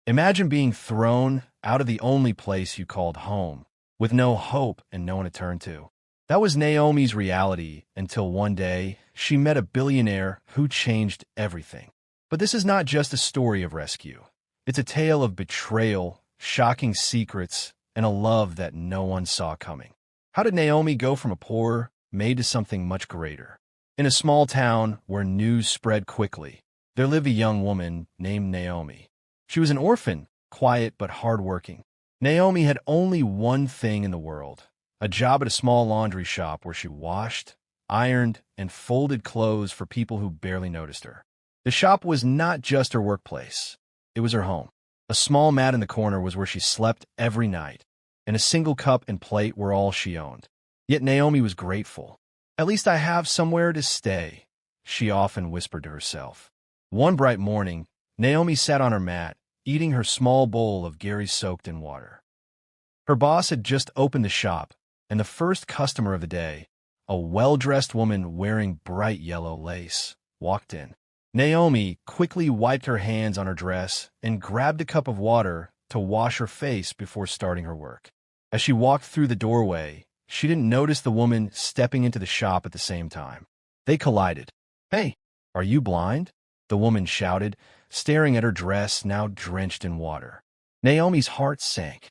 Imagine being thrown out of the only place you called home, with no hope and no one to turn to. That was Naomi's reality until one day she met a billionaire who changed everything. But this is not just a story of rescue. It's a tale of betrayal, shocking secrets, and a love that no one saw coming. How did Naomi go from a poor maid to something much greater? In a small town where news spread quickly, there lived a young woman named Naomi. She was an orphan, quiet but hardworking. Naomi had only one thing in the world, a job at a small laundry shop where she washed, ironed, and folded clothes for people who barely noticed her. The shop was not just her workplace. It was her home. A small mat in the corner was where she slept every night, and a single cup and plate were all she owned. Yet Naomi was grateful. "At least I have somewhere to stay," she often whispered to herself. One bright morning, Naomi sat on her mat, eating her small bowl of Gary soaked in water. Her boss had just opened the shop, and the first customer of the day, a well-dressed woman wearing bright yellow lace, walked in. Naomi quickly wiped her hands on her dress and grabbed a cup of water to wash her face before starting her work. As she walked through the doorway, she didn't notice the woman stepping into the shop at the same time. They collided. "Hey, are you blind?" the woman shouted, staring at her dress now drenched in water. Naomi's heart sank.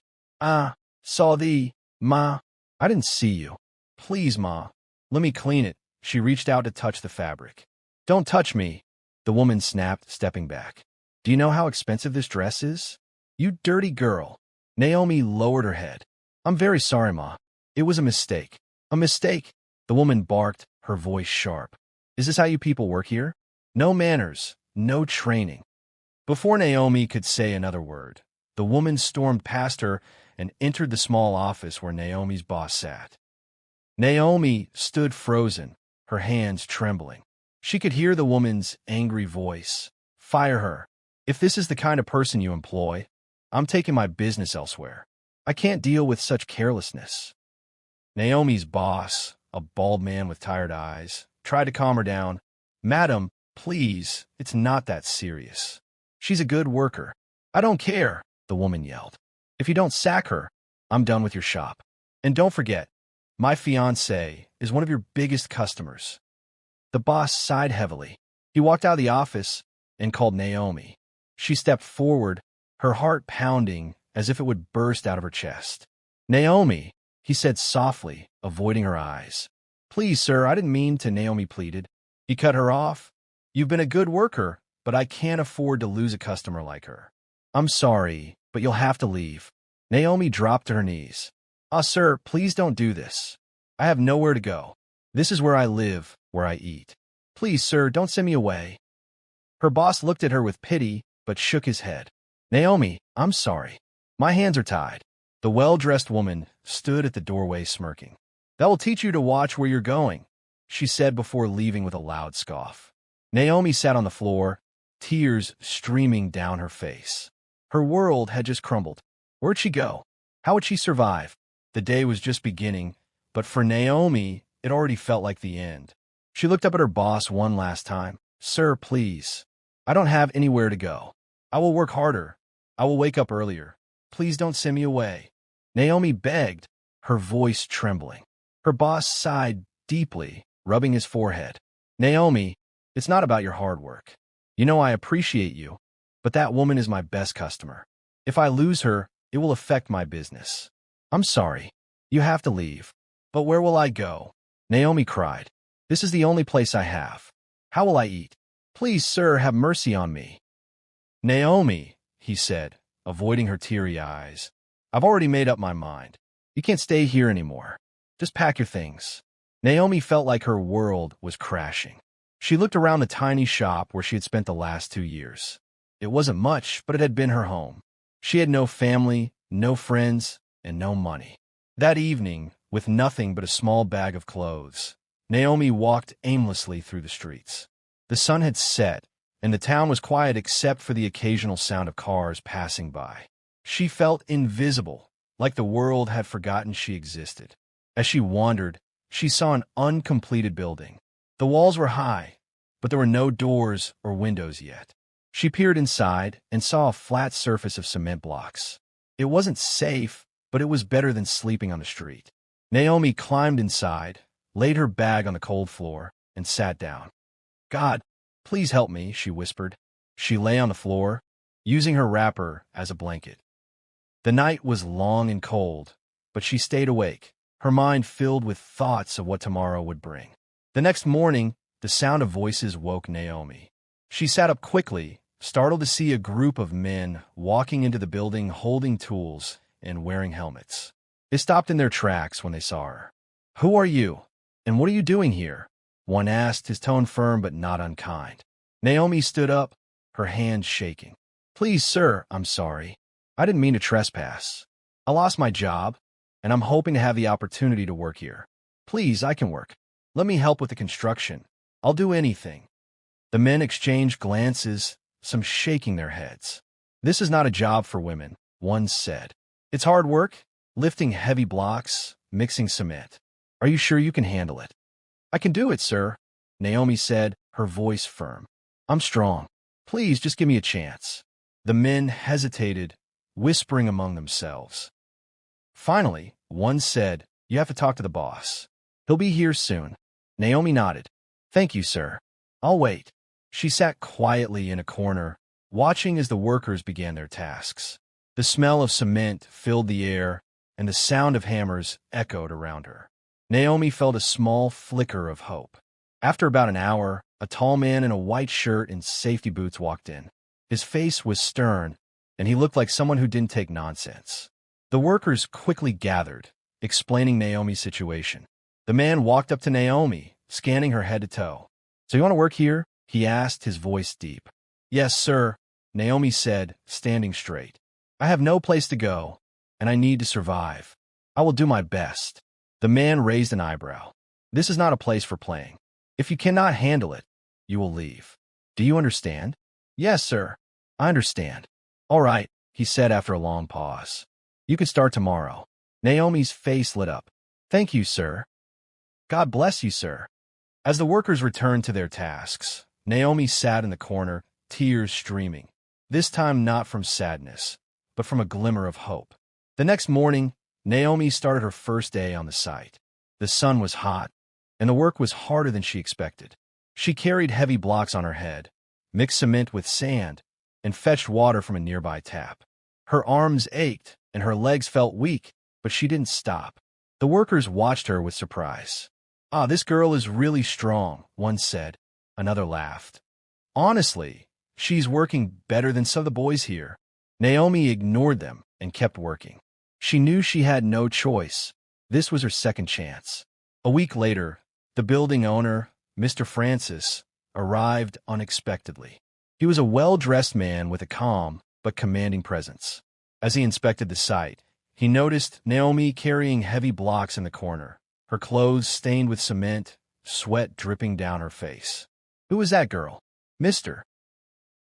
Saw thee, Ma. I didn't see you. Please, Ma. Let me clean it." She reached out to touch the fabric. "Don't touch me," the woman snapped, stepping back. "Do you know how expensive this dress is? You dirty girl." Naomi lowered her head. "I'm very sorry, Ma. It was a mistake." "A mistake?" the woman barked, her voice sharp. "Is this how you people work here? No manners, no training." Before Naomi could say another word, the woman stormed past her and entered the small office where Naomi's boss sat. Naomi stood frozen, her hands trembling. She could hear the woman's angry voice. "Fire her. If this is the kind of person you employ, I'm taking my business elsewhere. I can't deal with such carelessness." Naomi's boss, a bald man with tired eyes, tried to calm her down. "Madam, please, it's not that serious. She's a good worker." "I don't care," the woman yelled. "If you don't sack her, I'm done with your shop. And don't forget, my fiancé is one of your biggest customers." The boss sighed heavily. He walked out of the office and called Naomi. She stepped forward, her heart pounding as if it would burst out of her chest. "Naomi," he said softly, avoiding her eyes. "Please, sir, I didn't mean to," Naomi pleaded. He cut her off. "You've been a good worker, but I can't afford to lose a customer like her. I'm sorry, but you'll have to leave." Naomi dropped to her knees. Sir, please don't do this. I have nowhere to go. This is where I live, where I eat. Please, sir, don't send me away." Her boss looked at her with pity, but shook his head. "Naomi, I'm sorry. My hands are tied." The well-dressed woman stood at the doorway smirking. "That will teach you to watch where you're going," she said before leaving with a loud scoff. Naomi sat on the floor, tears streaming down her face. Her world had just crumbled. Where'd she go? How would she survive? The day was just beginning, but for Naomi, it already felt like the end. She looked up at her boss one last time. "Sir, please. I don't have anywhere to go. I will work harder. I will wake up earlier. Please don't send me away." Naomi begged, her voice trembling. Her boss sighed deeply, rubbing his forehead. "Naomi, it's not about your hard work. You know I appreciate you, but that woman is my best customer. If I lose her, it will affect my business. I'm sorry. You have to leave. But where will I go?" Naomi cried. "This is the only place I have. How will I eat? Please, sir, have mercy on me." "Naomi," he said, avoiding her teary eyes, "I've already made up my mind. You can't stay here anymore. Just pack your things." Naomi felt like her world was crashing. She looked around the tiny shop where she had spent the last 2 years. It wasn't much, but it had been her home. She had no family, no friends, and no money. That evening, with nothing but a small bag of clothes, Naomi walked aimlessly through the streets. The sun had set, and the town was quiet except for the occasional sound of cars passing by. She felt invisible, like the world had forgotten she existed. As she wandered, she saw an uncompleted building. The walls were high, but there were no doors or windows yet. She peered inside and saw a flat surface of cement blocks. It wasn't safe, but it was better than sleeping on the street. Naomi climbed inside, laid her bag on the cold floor, and sat down. God, please help me, she whispered. She lay on the floor, using her wrapper as a blanket. The night was long and cold, but she stayed awake, her mind filled with thoughts of what tomorrow would bring. The next morning, the sound of voices woke Naomi. She sat up quickly, startled to see a group of men walking into the building holding tools and wearing helmets. They stopped in their tracks when they saw her. "Who are you? And what are you doing here?" one asked, his tone firm but not unkind. Naomi stood up, her hands shaking. "Please, sir, I'm sorry. I didn't mean to trespass. I lost my job, and I'm hoping to have the opportunity to work here. Please, I can work. Let me help with the construction. I'll do anything." The men exchanged glances, some shaking their heads. "This is not a job for women," one said. "It's hard work, lifting heavy blocks, mixing cement. Are you sure you can handle it?" "I can do it, sir," Naomi said, her voice firm. "I'm strong. Please just give me a chance." The men hesitated, whispering among themselves. Finally, one said, "You have to talk to the boss. He'll be here soon." Naomi nodded. "Thank you, sir. I'll wait." She sat quietly in a corner, watching as the workers began their tasks. The smell of cement filled the air, and the sound of hammers echoed around her. Naomi felt a small flicker of hope. After about an hour, a tall man in a white shirt and safety boots walked in. His face was stern, and he looked like someone who didn't take nonsense. The workers quickly gathered, explaining Naomi's situation. The man walked up to Naomi, scanning her head to toe. "So you want to work here?" he asked, his voice deep. "Yes, sir," Naomi said, standing straight. "I have no place to go, and I need to survive. I will do my best." The man raised an eyebrow. "This is not a place for playing. If you cannot handle it, you will leave. Do you understand?" "Yes, sir. I understand." "All right," he said after a long pause. "You can start tomorrow." Naomi's face lit up. "Thank you, sir." "God bless you, sir." As the workers returned to their tasks, Naomi sat in the corner, tears streaming, this time not from sadness, but from a glimmer of hope. The next morning, Naomi started her first day on the site. The sun was hot, and the work was harder than she expected. She carried heavy blocks on her head, mixed cement with sand, and fetched water from a nearby tap. Her arms ached, and her legs felt weak, but she didn't stop. The workers watched her with surprise. "Ah, this girl is really strong," one said. Another laughed. "Honestly, she's working better than some of the boys here." Naomi ignored them and kept working. She knew she had no choice. This was her second chance. A week later, the building owner, Mr. Francis, arrived unexpectedly. He was a well-dressed man with a calm but commanding presence. As he inspected the site, he noticed Naomi carrying heavy blocks in the corner, her clothes stained with cement, sweat dripping down her face. "Who is that girl?" "Mr.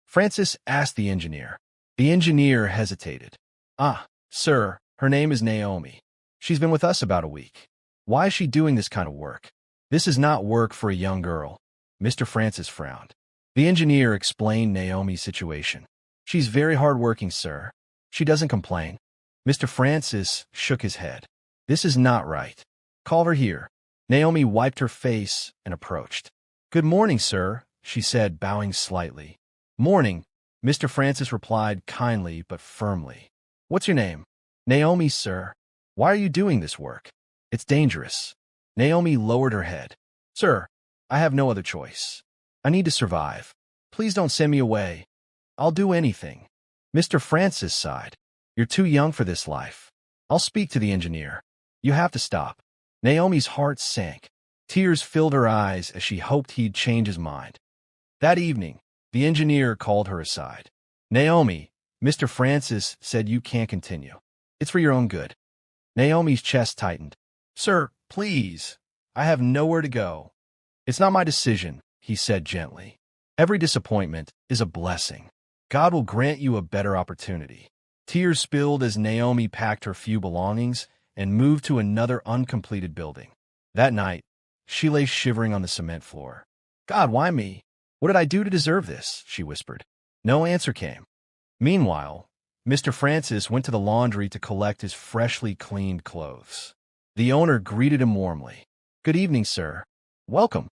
Francis asked the engineer. The engineer hesitated. "Ah, sir, her name is Naomi. She's been with us about a week. Why is she doing this kind of work?" "This is not work for a young girl." Mr. Francis frowned. The engineer explained Naomi's situation. "She's very hard-working, sir. She doesn't complain." Mr. Francis shook his head. "This is not right. Call her here." Naomi wiped her face and approached. "Good morning, sir," she said, bowing slightly. "Morning," Mr. Francis replied kindly but firmly. "What's your name?" "Naomi, sir." "Why are you doing this work?" "It's dangerous." Naomi lowered her head. "Sir, I have no other choice. I need to survive. Please don't send me away. I'll do anything." Mr. Francis sighed. "You're too young for this life. I'll speak to the engineer. You have to stop." Naomi's heart sank. Tears filled her eyes as she hoped he'd change his mind. That evening, the engineer called her aside. "Naomi, Mr. Francis said you can't continue. It's for your own good." Naomi's chest tightened. "Sir, please. I have nowhere to go." "It's not my decision," he said gently. "Every disappointment is a blessing. God will grant you a better opportunity." Tears spilled as Naomi packed her few belongings and moved to another uncompleted building. That night, she lay shivering on the cement floor. "God, why me? What did I do to deserve this?" she whispered. No answer came. Meanwhile, Mr. Francis went to the laundry to collect his freshly cleaned clothes. The owner greeted him warmly. "Good evening, sir. Welcome."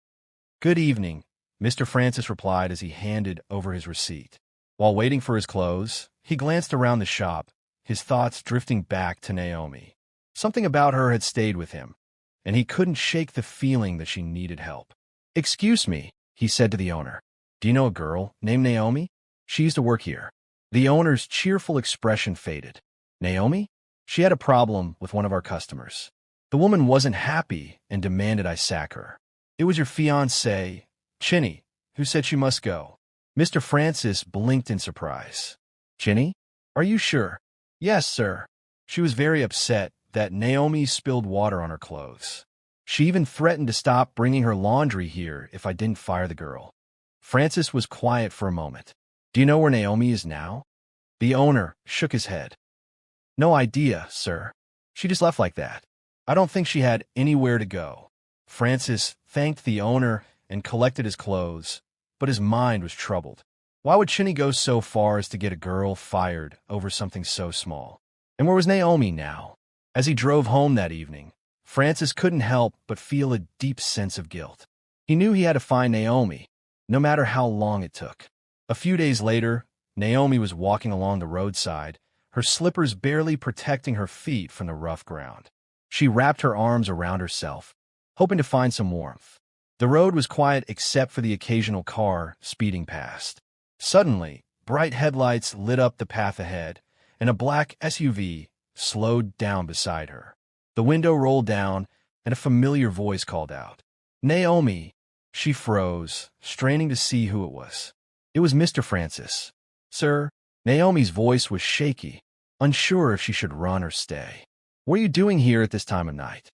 "Good evening," Mr. Francis replied as he handed over his receipt. While waiting for his clothes, he glanced around the shop, his thoughts drifting back to Naomi. Something about her had stayed with him, and he couldn't shake the feeling that she needed help. "Excuse me," he said to the owner. "Do you know a girl named Naomi? She used to work here." The owner's cheerful expression faded. "Naomi? She had a problem with one of our customers. The woman wasn't happy and demanded I sack her. It was your fiancé, Chinny, who said she must go." Mr. Francis blinked in surprise. "Chinny? Are you sure?" "Yes, sir. She was very upset that Naomi spilled water on her clothes. She even threatened to stop bringing her laundry here if I didn't fire the girl." Francis was quiet for a moment. "Do you know where Naomi is now?" The owner shook his head. "No idea, sir. She just left like that. I don't think she had anywhere to go." Francis thanked the owner and collected his clothes, but his mind was troubled. Why would Chinny go so far as to get a girl fired over something so small? And where was Naomi now? As he drove home that evening, Francis couldn't help but feel a deep sense of guilt. He knew he had to find Naomi, no matter how long it took. A few days later, Naomi was walking along the roadside, her slippers barely protecting her feet from the rough ground. She wrapped her arms around herself, hoping to find some warmth. The road was quiet except for the occasional car speeding past. Suddenly, bright headlights lit up the path ahead, and a black SUV slowed down beside her. The window rolled down, and a familiar voice called out, "Naomi!" She froze, straining to see who it was. It was Mr. Francis. "Sir?" Naomi's voice was shaky, unsure if she should run or stay. "What are you doing here at this time of night?"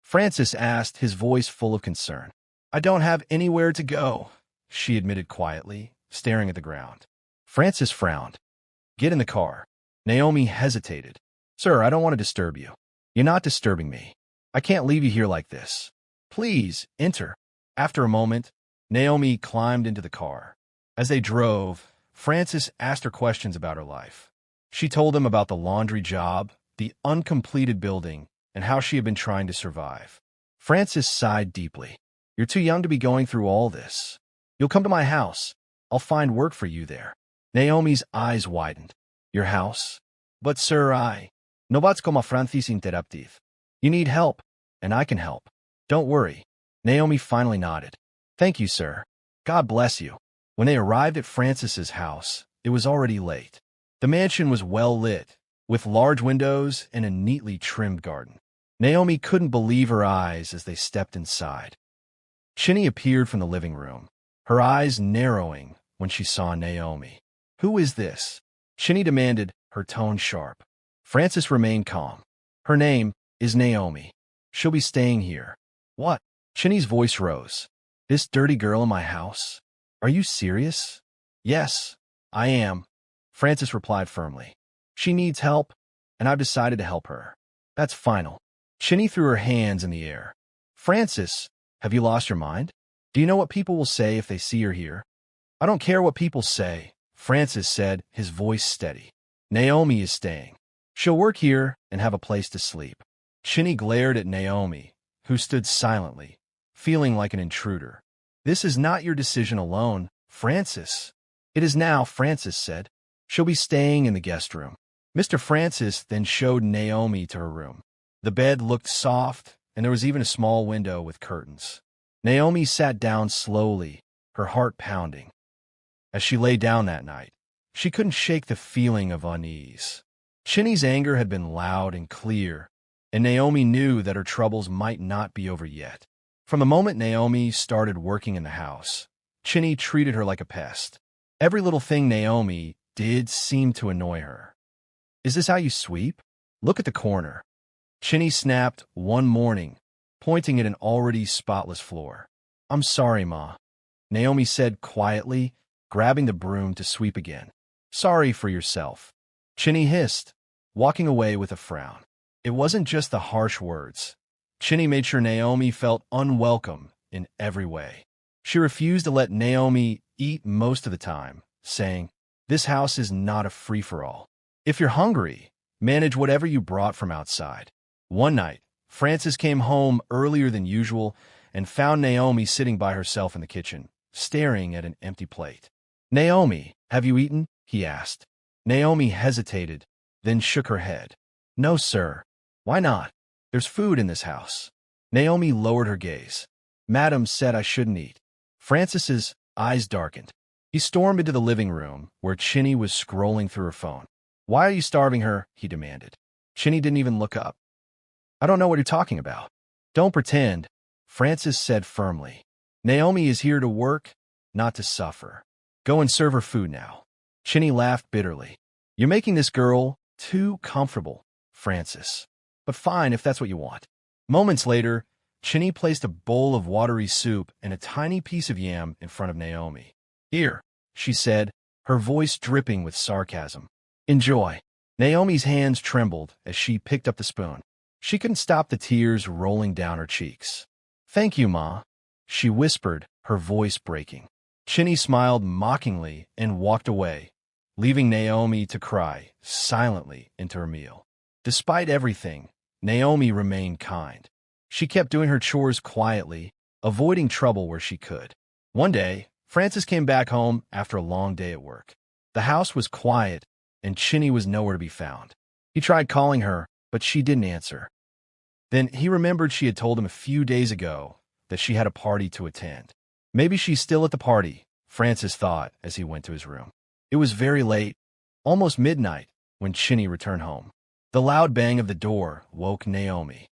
Francis asked, his voice full of concern. "I don't have anywhere to go," she admitted quietly, staring at the ground. Francis frowned. "Get in the car." Naomi hesitated. "Sir, I don't want to disturb you." "You're not disturbing me. I can't leave you here like this. Please, enter." After a moment, Naomi climbed into the car. As they drove, Francis asked her questions about her life. She told him about the laundry job, the uncompleted building, and how she had been trying to survive. Francis sighed deeply. "You're too young to be going through all this. You'll come to my house. I'll find work for you there." Naomi's eyes widened. "Your house?" "But sir, no bats como Francis interrupted. You need help, and I can help. Don't worry." Naomi finally nodded. "Thank you, sir. God bless you." When they arrived at Francis's house, it was already late. The mansion was well lit, with large windows and a neatly trimmed garden. Naomi couldn't believe her eyes as they stepped inside. Chinny appeared from the living room, her eyes narrowing when she saw Naomi. "Who is this?" Chinny demanded, her tone sharp. Francis remained calm. "Her name is Naomi. She'll be staying here." "What?" Chinny's voice rose. "This dirty girl in my house? Are you serious?" "Yes, I am," Francis replied firmly. "She needs help, and I've decided to help her. That's final." Chinny threw her hands in the air. "Francis, have you lost your mind? Do you know what people will say if they see her here?" "I don't care what people say," Francis said, his voice steady. "Naomi is staying. She'll work here and have a place to sleep." Chinny glared at Naomi, who stood silently, feeling like an intruder. "This is not your decision alone, Francis." "It is now," Francis said. "She'll be staying in the guest room." Mr. Francis then showed Naomi to her room. The bed looked soft, and there was even a small window with curtains. Naomi sat down slowly, her heart pounding. As she lay down that night, she couldn't shake the feeling of unease. Chinny's anger had been loud and clear, and Naomi knew that her troubles might not be over yet. From the moment Naomi started working in the house, Chinny treated her like a pest. Every little thing Naomi did seemed to annoy her. "Is this how you sweep? Look at the corner." Chinny snapped one morning, pointing at an already spotless floor. "I'm sorry, Ma," Naomi said quietly, grabbing the broom to sweep again. "Sorry for yourself," Chinny hissed, walking away with a frown. It wasn't just the harsh words. Chinny made sure Naomi felt unwelcome in every way. She refused to let Naomi eat most of the time, saying, "This house is not a free-for-all. If you're hungry, manage whatever you brought from outside." One night, Frances came home earlier than usual and found Naomi sitting by herself in the kitchen, staring at an empty plate. "Naomi, have you eaten?" he asked. Naomi hesitated, then shook her head. "No, sir." "Why not? There's food in this house." Naomi lowered her gaze. "Madam said I shouldn't eat." Frances's eyes darkened. He stormed into the living room, where Chinny was scrolling through her phone. "Why are you starving her?" he demanded. Chinny didn't even look up. "I don't know what you're talking about." "Don't pretend," Frances said firmly. "Naomi is here to work, not to suffer. Go and serve her food now." Chinny laughed bitterly. "You're making this girl too comfortable, Frances. But fine if that's what you want." Moments later, Chinny placed a bowl of watery soup and a tiny piece of yam in front of Naomi. "Here," she said, her voice dripping with sarcasm. "Enjoy." Naomi's hands trembled as she picked up the spoon. She couldn't stop the tears rolling down her cheeks. "Thank you, Ma," she whispered, her voice breaking. Chinny smiled mockingly and walked away, leaving Naomi to cry silently into her meal. Despite everything, Naomi remained kind. She kept doing her chores quietly, avoiding trouble where she could. One day, Frances came back home after a long day at work. The house was quiet, and Chinny was nowhere to be found. He tried calling her, but she didn't answer. Then he remembered she had told him a few days ago that she had a party to attend. Maybe she's still at the party, Frances thought as he went to his room. It was very late, almost midnight, when Chinny returned home. The loud bang of the door woke Naomi.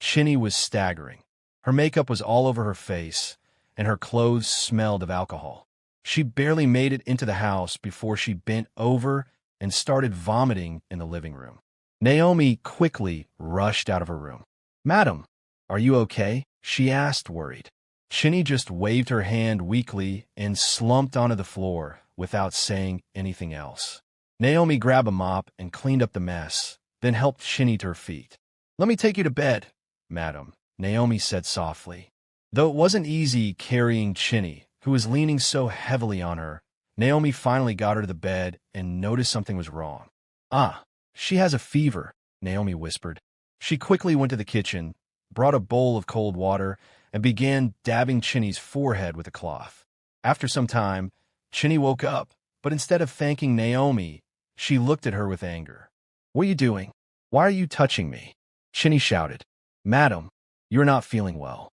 Chinny was staggering. Her makeup was all over her face, and her clothes smelled of alcohol. She barely made it into the house before she bent over and started vomiting in the living room. Naomi quickly rushed out of her room. "Madam, are you okay?" she asked, worried. Chinny just waved her hand weakly and slumped onto the floor without saying anything else. Naomi grabbed a mop and cleaned up the mess, then helped Chinny to her feet. "Let me take you to bed, madam," Naomi said softly. Though it wasn't easy carrying Chinny, who was leaning so heavily on her, Naomi finally got her to the bed and noticed something was wrong. "Ah, she has a fever," Naomi whispered. She quickly went to the kitchen, brought a bowl of cold water, and began dabbing Chinny's forehead with a cloth. After some time, Chinny woke up, but instead of thanking Naomi, she looked at her with anger. "What are you doing? Why are you touching me?" Chinny shouted. "Madam, you're not feeling well."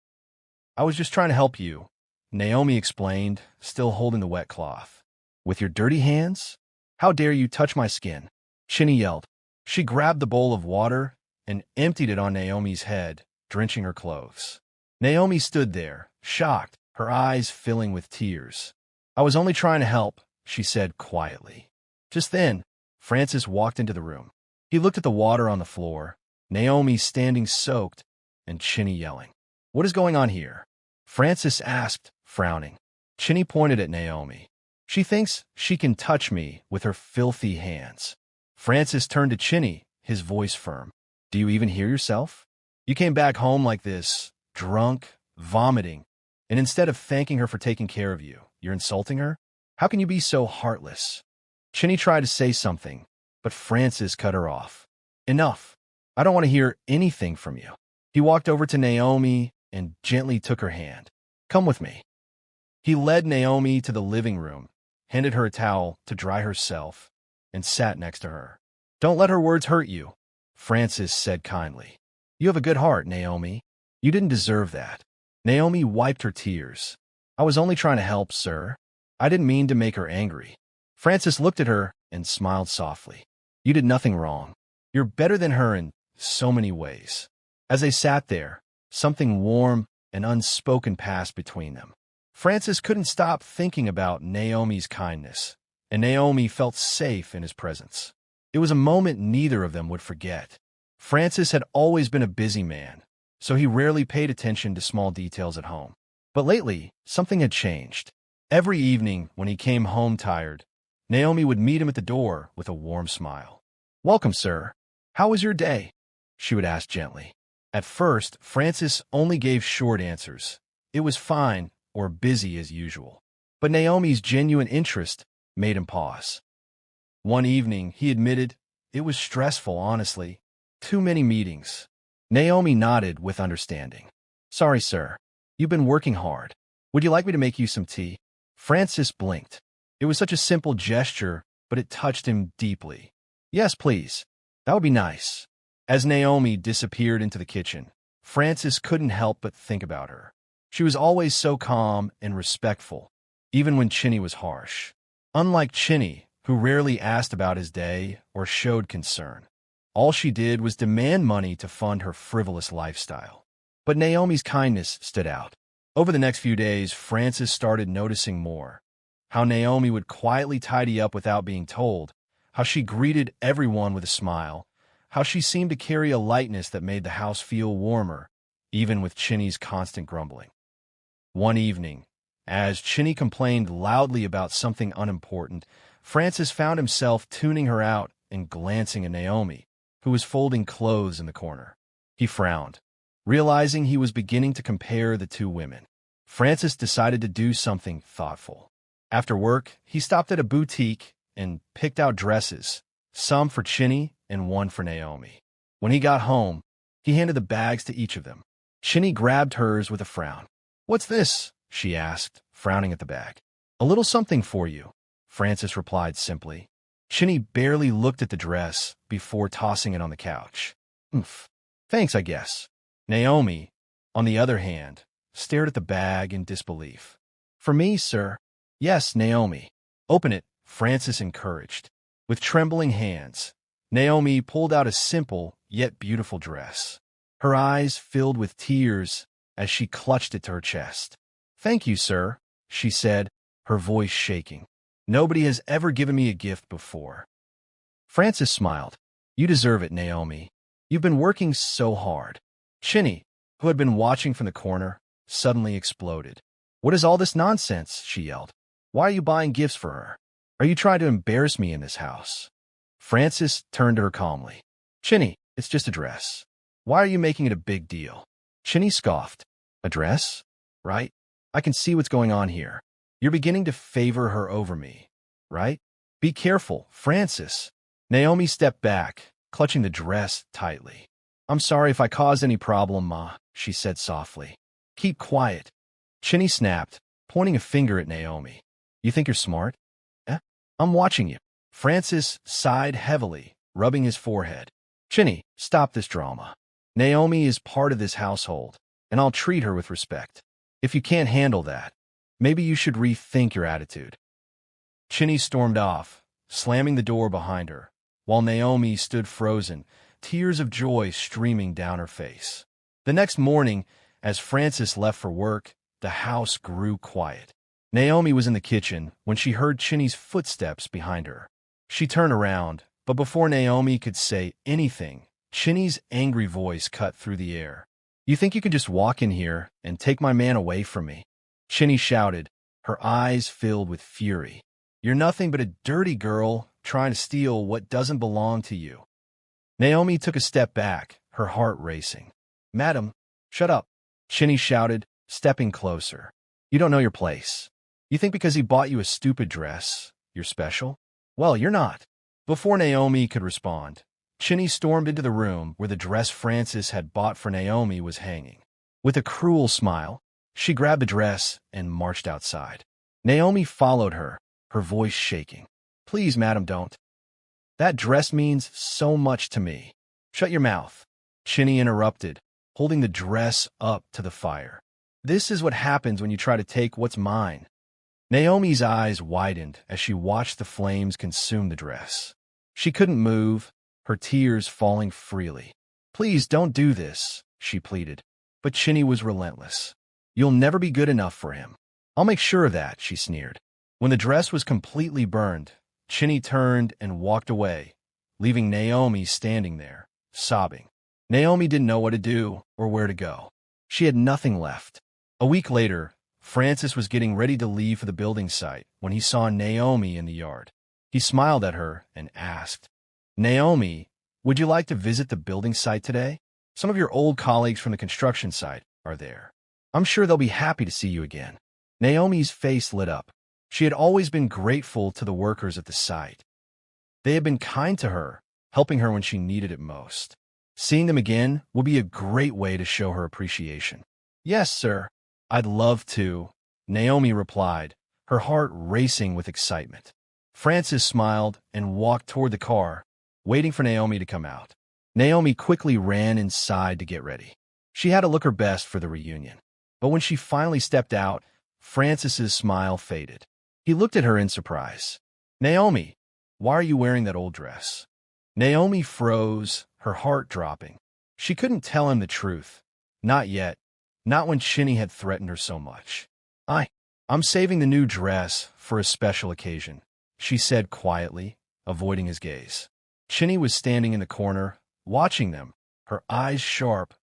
"I was just trying to help you," Naomi explained, still holding the wet cloth. "With your dirty hands? How dare you touch my skin?" Chinny yelled. She grabbed the bowl of water and emptied it on Naomi's head, drenching her clothes. Naomi stood there, shocked, her eyes filling with tears. "I was only trying to help," she said quietly. Just then, Frances walked into the room. He looked at the water on the floor, Naomi standing soaked, and Chinny yelling. "What is going on here?" Frances asked, frowning. Chinny pointed at Naomi. "She thinks she can touch me with her filthy hands." Frances turned to Chinny, his voice firm. "Do you even hear yourself? You came back home like this, drunk, vomiting, and instead of thanking her for taking care of you, you're insulting her? How can you be so heartless?" Chinny tried to say something, but Frances cut her off. "Enough. I don't want to hear anything from you." He walked over to Naomi and gently took her hand. "Come with me." He led Naomi to the living room, handed her a towel to dry herself, and sat next to her. "Don't let her words hurt you," Frances said kindly. "You have a good heart, Naomi. You didn't deserve that." Naomi wiped her tears. "I was only trying to help, sir. I didn't mean to make her angry." Frances looked at her and smiled softly. "You did nothing wrong. You're better than her in so many ways." As they sat there, something warm and unspoken passed between them. Frances couldn't stop thinking about Naomi's kindness, and Naomi felt safe in his presence. It was a moment neither of them would forget. Frances had always been a busy man, so he rarely paid attention to small details at home. But lately, something had changed. Every evening, when he came home tired, Naomi would meet him at the door with a warm smile. "Welcome, sir. How was your day?" she would ask gently. At first, Frances only gave short answers. It was fine or busy as usual. But Naomi's genuine interest made him pause. One evening, he admitted, it was stressful, honestly. Too many meetings. Naomi nodded with understanding. Sorry, sir. You've been working hard. Would you like me to make you some tea? Francis blinked. It was such a simple gesture, but it touched him deeply. Yes, please. That would be nice. As Naomi disappeared into the kitchen, Francis couldn't help but think about her. She was always so calm and respectful, even when Chinny was harsh. Unlike Chinny, who rarely asked about his day or showed concern. All she did was demand money to fund her frivolous lifestyle. But Naomi's kindness stood out. Over the next few days, Francis started noticing more. How Naomi would quietly tidy up without being told, how she greeted everyone with a smile, how she seemed to carry a lightness that made the house feel warmer, even with Chinny's constant grumbling. One evening, as Chinny complained loudly about something unimportant, Francis found himself tuning her out and glancing at Naomi, who was folding clothes in the corner. He frowned, realizing he was beginning to compare the two women. Francis decided to do something thoughtful. After work, he stopped at a boutique and picked out dresses, some for Chinny and one for Naomi. When he got home, he handed the bags to each of them. Chinny grabbed hers with a frown. What's this? She asked, frowning at the bag. A little something for you, Francis replied simply. Chinny barely looked at the dress before tossing it on the couch. Thanks, I guess. Naomi, on the other hand, stared at the bag in disbelief. For me, sir? Yes, Naomi. Open it, Francis encouraged. With trembling hands, Naomi pulled out a simple yet beautiful dress. Her eyes filled with tears as she clutched it to her chest. Thank you, sir, she said, her voice shaking. Nobody has ever given me a gift before. Francis smiled. You deserve it, Naomi. You've been working so hard. Chinny, who had been watching from the corner, suddenly exploded. What is all this nonsense? She yelled. Why are you buying gifts for her? Are you trying to embarrass me in this house? Francis turned to her calmly. Chinny, it's just a dress. Why are you making it a big deal? Chinny scoffed. A dress? Right? I can see what's going on here. You're beginning to favor her over me, right? Be careful, Francis. Naomi stepped back, clutching the dress tightly. I'm sorry if I caused any problem, Ma, she said softly. Keep quiet. Chinny snapped, pointing a finger at Naomi. You think you're smart? I'm watching you. Francis sighed heavily, rubbing his forehead. Chinny, stop this drama. Naomi is part of this household, and I'll treat her with respect. If you can't handle that, maybe you should rethink your attitude. Chinny stormed off, slamming the door behind her, while Naomi stood frozen, tears of joy streaming down her face. The next morning, as Francis left for work, the house grew quiet. Naomi was in the kitchen when she heard Chinny's footsteps behind her. She turned around, but before Naomi could say anything, Chinny's angry voice cut through the air. You think you can just walk in here and take my man away from me? Chinny shouted, her eyes filled with fury. You're nothing but a dirty girl trying to steal what doesn't belong to you. Naomi took a step back, her heart racing. Madam, shut up, Chinny shouted, stepping closer. You don't know your place. You think because he bought you a stupid dress, you're special? Well, you're not. Before Naomi could respond, Chinny stormed into the room where the dress Francis had bought for Naomi was hanging. With a cruel smile, she grabbed the dress and marched outside. Naomi followed her, her voice shaking. Please, madam, don't. That dress means so much to me. Shut your mouth, Chinny interrupted, holding the dress up to the fire. This is what happens when you try to take what's mine. Naomi's eyes widened as she watched the flames consume the dress. She couldn't move, her tears falling freely. Please don't do this, she pleaded. But Chinny was relentless. You'll never be good enough for him. I'll make sure of that, she sneered. When the dress was completely burned, Chinny turned and walked away, leaving Naomi standing there, sobbing. Naomi didn't know what to do or where to go. She had nothing left. A week later, Francis was getting ready to leave for the building site when he saw Naomi in the yard. He smiled at her and asked, Naomi, would you like to visit the building site today? Some of your old colleagues from the construction site are there. I'm sure they'll be happy to see you again. Naomi's face lit up. She had always been grateful to the workers at the site. They had been kind to her, helping her when she needed it most. Seeing them again would be a great way to show her appreciation. Yes, sir. I'd love to, Naomi replied, her heart racing with excitement. Francis smiled and walked toward the car, waiting for Naomi to come out. Naomi quickly ran inside to get ready. She had to look her best for the reunion. But when she finally stepped out, Francis's smile faded. He looked at her in surprise. Naomi, why are you wearing that old dress? Naomi froze, her heart dropping. She couldn't tell him the truth. Not yet. Not when Chinny had threatened her so much. I'm saving the new dress for a special occasion, she said quietly, avoiding his gaze. Chinny was standing in the corner, watching them, her eyes sharp,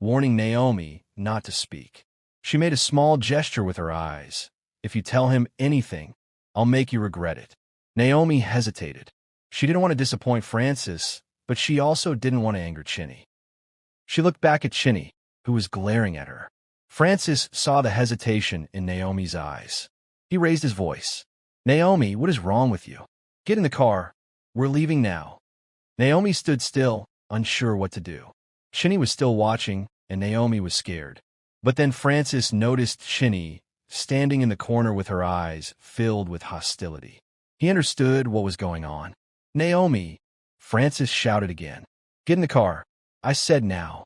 warning Naomi not to speak. She made a small gesture with her eyes. If you tell him anything, I'll make you regret it. Naomi hesitated. She didn't want to disappoint Francis, but she also didn't want to anger Chinny. She looked back at Chinny, who was glaring at her. Francis saw the hesitation in Naomi's eyes. He raised his voice. Naomi, what is wrong with you? Get in the car. We're leaving now. Naomi stood still, unsure what to do. Chinny was still watching, and Naomi was scared. But then Francis noticed Chinny standing in the corner with her eyes filled with hostility. He understood what was going on. Naomi, Francis shouted again. Get in the car. I said now.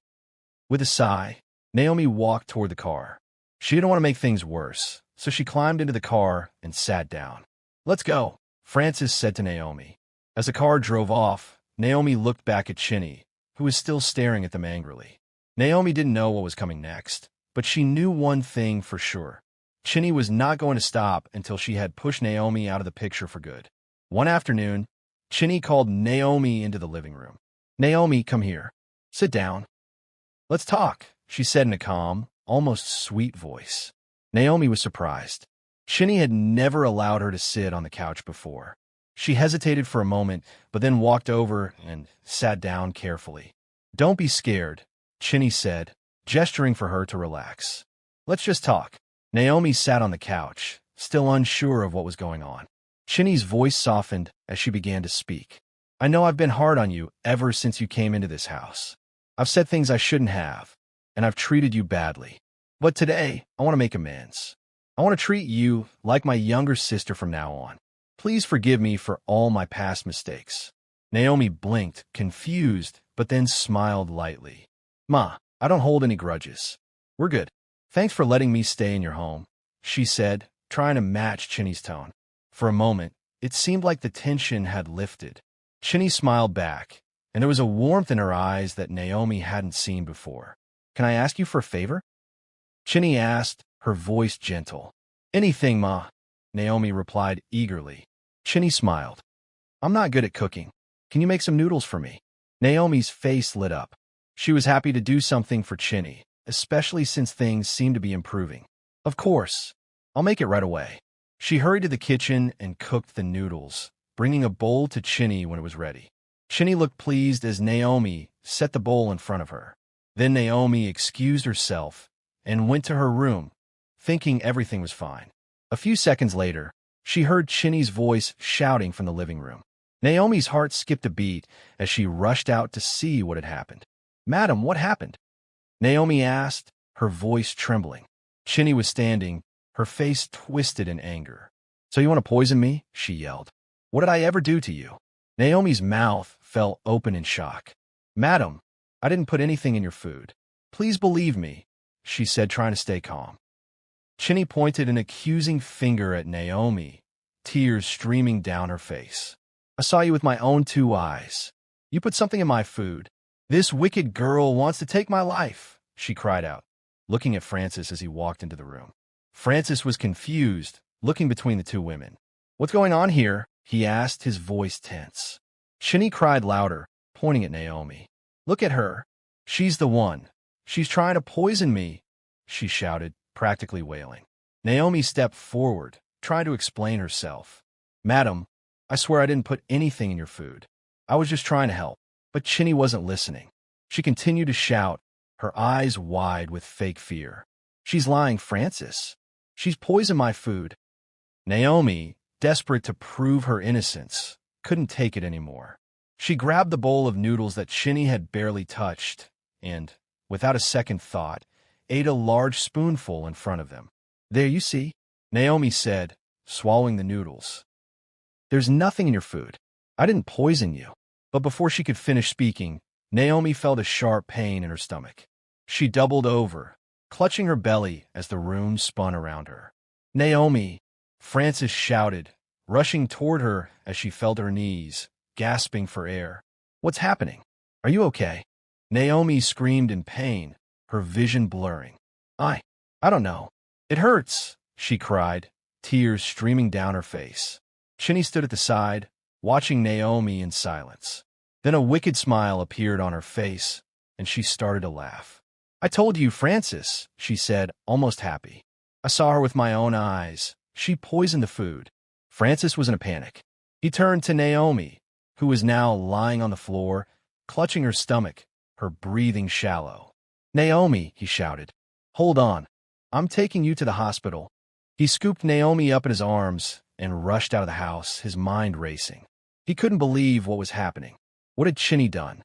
With a sigh, Naomi walked toward the car. She didn't want to make things worse, so she climbed into the car and sat down. Let's go, Francis said to Naomi. As the car drove off, Naomi looked back at Chinny, who was still staring at them angrily. Naomi didn't know what was coming next, but she knew one thing for sure. Chinny was not going to stop until she had pushed Naomi out of the picture for good. One afternoon, Chinny called Naomi into the living room. Naomi, come here. Sit down. Let's talk, she said in a calm, almost sweet voice. Naomi was surprised. Chinny had never allowed her to sit on the couch before. She hesitated for a moment, but then walked over and sat down carefully. Don't be scared, Chinny said, gesturing for her to relax. Let's just talk. Naomi sat on the couch, still unsure of what was going on. Chinny's voice softened as she began to speak. I know I've been hard on you ever since you came into this house. I've said things I shouldn't have, and I've treated you badly. But today, I want to make amends. I want to treat you like my younger sister from now on. Please forgive me for all my past mistakes. Naomi blinked, confused, but then smiled lightly. Ma, I don't hold any grudges. We're good. Thanks for letting me stay in your home, she said, trying to match Chinny's tone. For a moment, it seemed like the tension had lifted. Chinny smiled back, and there was a warmth in her eyes that Naomi hadn't seen before. Can I ask you for a favor? Chinny asked, her voice gentle. Anything, Ma, Naomi replied eagerly. Chinny smiled. I'm not good at cooking. Can you make some noodles for me? Naomi's face lit up. She was happy to do something for Chinny, especially since things seemed to be improving. Of course. I'll make it right away. She hurried to the kitchen and cooked the noodles, bringing a bowl to Chinny when it was ready. Chinny looked pleased as Naomi set the bowl in front of her. Then Naomi excused herself and went to her room, thinking everything was fine. A few seconds later, she heard Chinny's voice shouting from the living room. Naomi's heart skipped a beat as she rushed out to see what had happened. Madam, what happened? Naomi asked, her voice trembling. Chinny was standing, her face twisted in anger. So you want to poison me? She yelled. What did I ever do to you? Naomi's mouth fell open in shock. Madam, I didn't put anything in your food. Please believe me, she said, trying to stay calm. Chinny pointed an accusing finger at Naomi, tears streaming down her face. I saw you with my own 2 eyes. You put something in my food. This wicked girl wants to take my life, she cried out, looking at Francis as he walked into the room. Francis was confused, looking between the 2 women. What's going on here? He asked, his voice tense. Chinny cried louder, pointing at Naomi. Look at her. She's the one. She's trying to poison me, she shouted, practically wailing. Naomi stepped forward, trying to explain herself. Madam, I swear I didn't put anything in your food. I was just trying to help. But Chinny wasn't listening. She continued to shout, her eyes wide with fake fear. She's lying, Francis. She's poisoned my food. Naomi, desperate to prove her innocence, couldn't take it anymore. She grabbed the bowl of noodles that Chinny had barely touched and, without a second thought, ate a large spoonful in front of them. "There, you see," Naomi said, swallowing the noodles. "There's nothing in your food. I didn't poison you." But before she could finish speaking, Naomi felt a sharp pain in her stomach. She doubled over, clutching her belly as the room spun around her. "Naomi!" Frances shouted, rushing toward her as she felt her knees, gasping for air. "What's happening? Are you okay?" Naomi screamed in pain, her vision blurring. I don't know. It hurts," she cried, tears streaming down her face. Chinny stood at the side, watching Naomi in silence. Then a wicked smile appeared on her face, and she started to laugh. "I told you, Frances," she said, almost happy. "I saw her with my own eyes. She poisoned the food." Frances was in a panic. He turned to Naomi, who was now lying on the floor, clutching her stomach, her breathing shallow. "Naomi," he shouted, "hold on. I'm taking you to the hospital." He scooped Naomi up in his arms and rushed out of the house, his mind racing. He couldn't believe what was happening. What had Chinny done?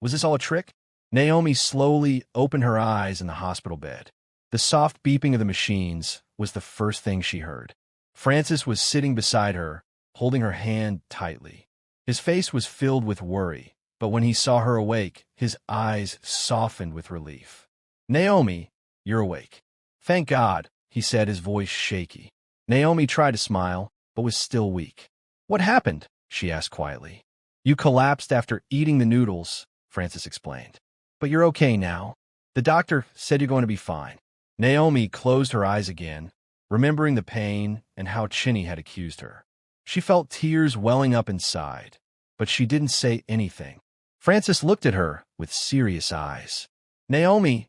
Was this all a trick? Naomi slowly opened her eyes in the hospital bed. The soft beeping of the machines was the first thing she heard. Francis was sitting beside her, holding her hand tightly. His face was filled with worry, but when he saw her awake, his eyes softened with relief. "Naomi, you're awake." "Thank God," he said, his voice shaky. Naomi tried to smile, but was still weak. "What happened?" she asked quietly. "You collapsed after eating the noodles," Francis explained. "But you're okay now. The doctor said you're going to be fine." Naomi closed her eyes again, remembering the pain and how Chinny had accused her. She felt tears welling up inside, but she didn't say anything. Francis looked at her with serious eyes. "Naomi,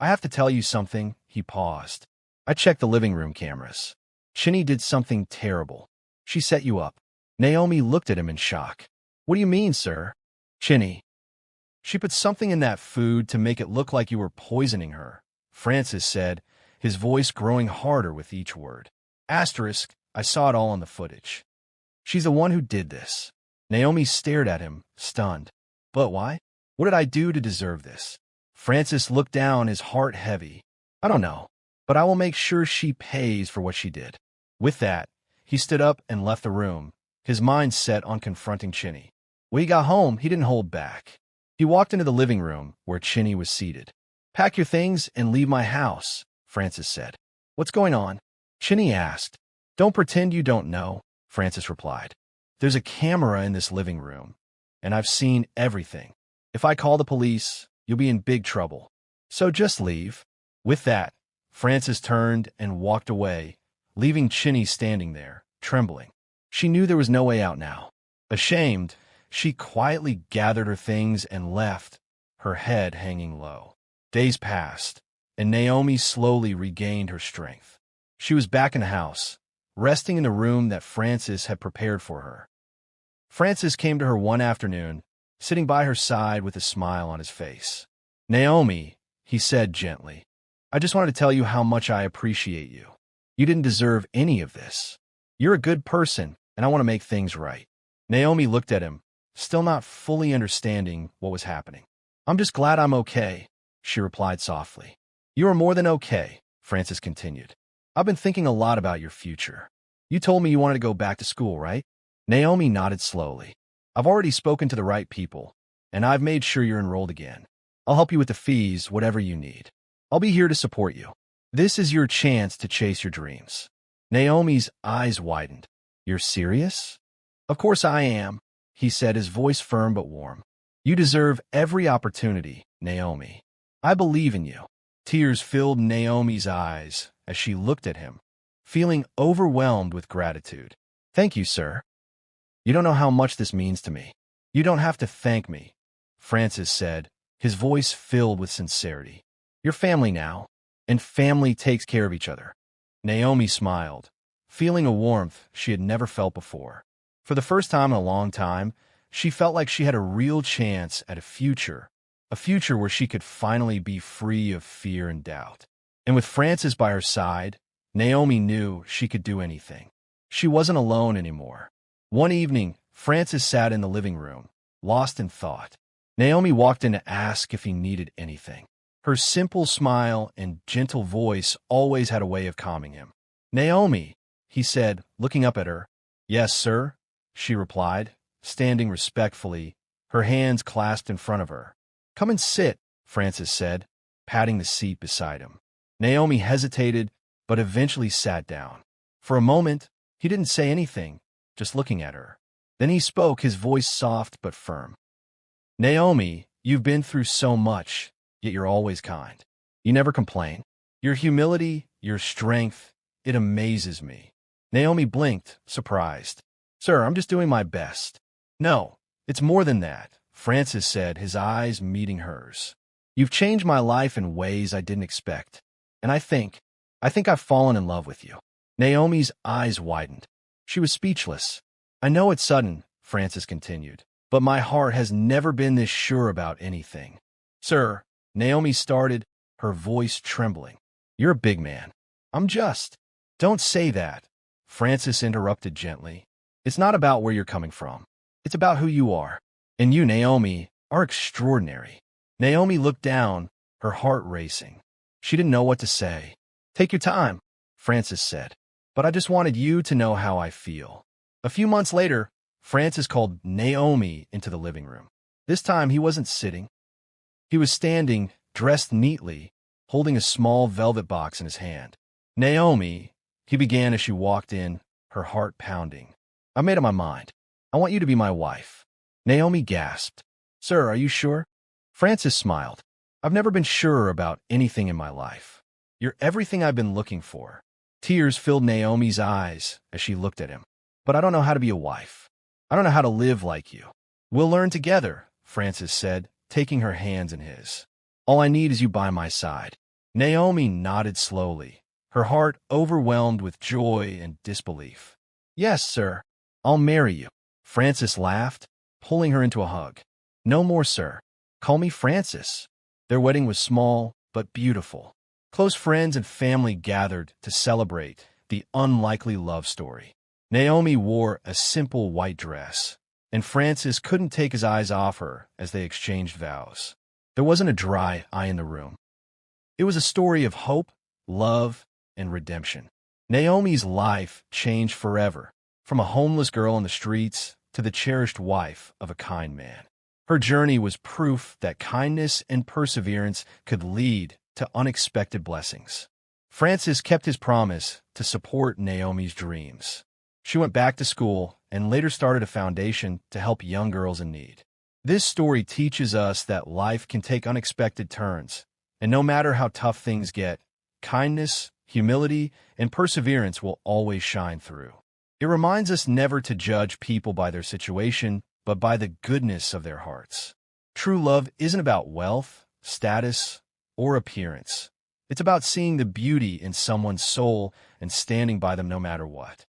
I have to tell you something." He paused. "I checked the living room cameras. Chinny did something terrible. She set you up." Naomi looked at him in shock. "What do you mean, sir?" "Chinny. She put something in that food to make it look like you were poisoning her," Francis said, his voice growing harder with each word. Asterisk, I saw it all on the footage. "She's the one who did this." Naomi stared at him, stunned. "But why? What did I do to deserve this?" Francis looked down, his heart heavy. "I don't know, but I will make sure she pays for what she did." With that, he stood up and left the room, his mind set on confronting Chinny. When he got home, he didn't hold back. He walked into the living room where Chinny was seated. "Pack your things and leave my house," Francis said. "What's going on?" Chinny asked. "Don't pretend you don't know," Francis replied. "There's a camera in this living room, and I've seen everything. If I call the police, you'll be in big trouble. So just leave." With that, Francis turned and walked away, leaving Chinny standing there, trembling. She knew there was no way out now. Ashamed, she quietly gathered her things and left, her head hanging low. Days passed, and Naomi slowly regained her strength. She was back in the house, resting in the room that Francis had prepared for her. Francis came to her one afternoon, sitting by her side with a smile on his face. "Naomi," he said gently, "I just wanted to tell you how much I appreciate you. You didn't deserve any of this. You're a good person, and I want to make things right." Naomi looked at him, still not fully understanding what was happening. "I'm just glad I'm okay," she replied softly. "You are more than okay," Francis continued. "I've been thinking a lot about your future. You told me you wanted to go back to school, right?" Naomi nodded slowly. "I've already spoken to the right people, and I've made sure you're enrolled again. I'll help you with the fees, whatever you need. I'll be here to support you. This is your chance to chase your dreams." Naomi's eyes widened. "You're serious?" "Of course I am," he said, his voice firm but warm. "You deserve every opportunity, Naomi. I believe in you." Tears filled Naomi's eyes as she looked at him, feeling overwhelmed with gratitude. "Thank you, sir. You don't know how much this means to me." "You don't have to thank me," Francis said, his voice filled with sincerity. "You're family now, and family takes care of each other." Naomi smiled, feeling a warmth she had never felt before. For the first time in a long time, she felt like she had a real chance at a future where she could finally be free of fear and doubt. And with Francis by her side, Naomi knew she could do anything. She wasn't alone anymore. One evening, Francis sat in the living room, lost in thought. Naomi walked in to ask if he needed anything. Her simple smile and gentle voice always had a way of calming him. "Naomi," he said, looking up at her. "Yes, sir," she replied, standing respectfully, her hands clasped in front of her. "Come and sit," Francis said, patting the seat beside him. Naomi hesitated, but eventually sat down. For a moment, he didn't say anything, just looking at her. Then he spoke, his voice soft but firm. "Naomi, you've been through so much, yet you're always kind. You never complain. Your humility, your strength, it amazes me." Naomi blinked, surprised. "Sir, I'm just doing my best." "No, it's more than that," Francis said, his eyes meeting hers. "You've changed my life in ways I didn't expect, and I think I've fallen in love with you." Naomi's eyes widened. She was speechless. "I know it's sudden," Francis continued, "but my heart has never been this sure about anything." "Sir," Naomi started, her voice trembling. "You're a big man. I'm just—" "Don't say that," Francis interrupted gently. "It's not about where you're coming from. It's about who you are. And you, Naomi, are extraordinary." Naomi looked down, her heart racing. She didn't know what to say. "Take your time," Francis said. "But I just wanted you to know how I feel." A few months later, Francis called Naomi into the living room. This time he wasn't sitting. He was standing, dressed neatly, holding a small velvet box in his hand. "Naomi," he began as she walked in, her heart pounding. "I made up my mind. I want you to be my wife." Naomi gasped. "Sir, are you sure?" Francis smiled. "I've never been sure about anything in my life. You're everything I've been looking for." Tears filled Naomi's eyes as she looked at him. "But I don't know how to be a wife. I don't know how to live like you." "We'll learn together," Francis said, taking her hands in his. "All I need is you by my side." Naomi nodded slowly, her heart overwhelmed with joy and disbelief. "Yes, sir. I'll marry you." Francis laughed, pulling her into a hug. "No more, sir. Call me Francis." Their wedding was small, but beautiful. Close friends and family gathered to celebrate the unlikely love story. Naomi wore a simple white dress, and Francis couldn't take his eyes off her as they exchanged vows. There wasn't a dry eye in the room. It was a story of hope, love, and redemption. Naomi's life changed forever, from a homeless girl on the streets to the cherished wife of a kind man. Her journey was proof that kindness and perseverance could lead to unexpected blessings. Francis kept his promise to support Naomi's dreams. She went back to school and later started a foundation to help young girls in need. This story teaches us that life can take unexpected turns, and no matter how tough things get, kindness, humility, and perseverance will always shine through. It reminds us never to judge people by their situation, but by the goodness of their hearts. True love isn't about wealth, status, or appearance. It's about seeing the beauty in someone's soul and standing by them no matter what.